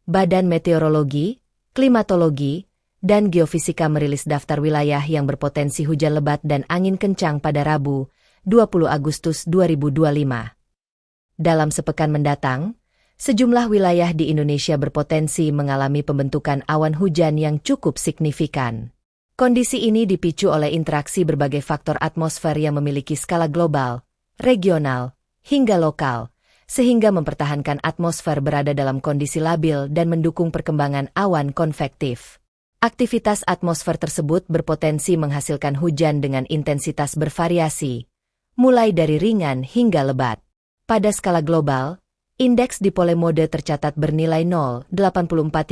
Badan Meteorologi, Klimatologi, dan Geofisika merilis daftar wilayah yang berpotensi hujan lebat dan angin kencang pada Rabu, 20 Agustus 2025. Dalam sepekan mendatang, sejumlah wilayah di Indonesia berpotensi mengalami pembentukan awan hujan yang cukup signifikan. Kondisi ini dipicu oleh interaksi berbagai faktor atmosfer yang memiliki skala global, regional, hingga lokal, sehingga mempertahankan atmosfer berada dalam kondisi labil dan mendukung perkembangan awan konvektif. Aktivitas atmosfer tersebut berpotensi menghasilkan hujan dengan intensitas bervariasi, mulai dari ringan hingga lebat. Pada skala global, indeks dipole mode tercatat bernilai 0,84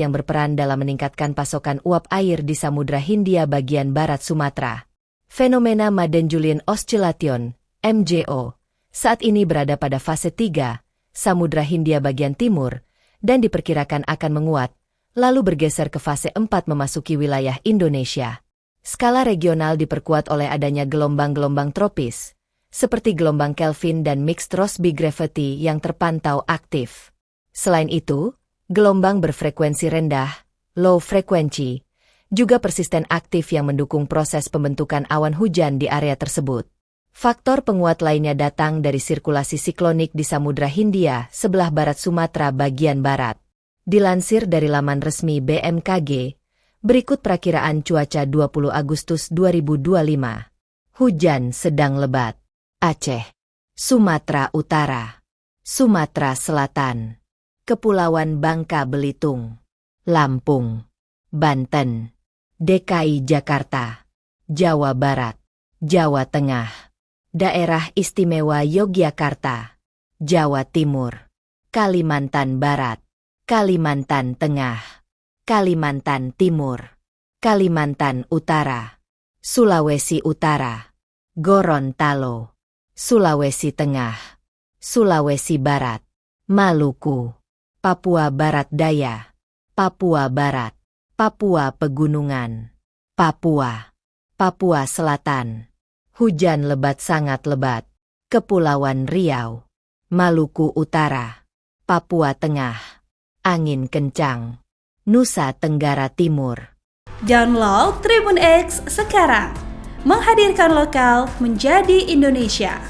yang berperan dalam meningkatkan pasokan uap air di Samudra Hindia bagian barat Sumatera. Fenomena Madden-Julian Oscillation, MJO, saat ini berada pada fase 3, Samudra Hindia bagian timur, dan diperkirakan akan menguat, lalu bergeser ke fase 4 memasuki wilayah Indonesia. Skala regional diperkuat oleh adanya gelombang-gelombang tropis, seperti gelombang Kelvin dan Mixed Rossby Gravity yang terpantau aktif. Selain itu, gelombang berfrekuensi rendah, low frequency, juga persisten aktif yang mendukung proses pembentukan awan hujan di area tersebut. Faktor penguat lainnya datang dari sirkulasi siklonik di Samudra Hindia sebelah barat Sumatera bagian barat. Dilansir dari laman resmi BMKG, berikut perakiraan cuaca 20 Agustus 2025. Hujan sedang lebat. Aceh, Sumatera Utara, Sumatera Selatan, Kepulauan Bangka Belitung, Lampung, Banten, DKI Jakarta, Jawa Barat, Jawa Tengah, Daerah Istimewa Yogyakarta, Jawa Timur, Kalimantan Barat, Kalimantan Tengah, Kalimantan Timur, Kalimantan Utara, Sulawesi Utara, Gorontalo, Sulawesi Tengah, Sulawesi Barat, Maluku, Papua Barat Daya, Papua Barat, Papua Pegunungan, Papua, Papua Selatan. Hujan lebat sangat lebat, Kepulauan Riau, Maluku Utara, Papua Tengah, angin kencang, Nusa Tenggara Timur. Download Tribun X sekarang, menghadirkan lokal menjadi Indonesia.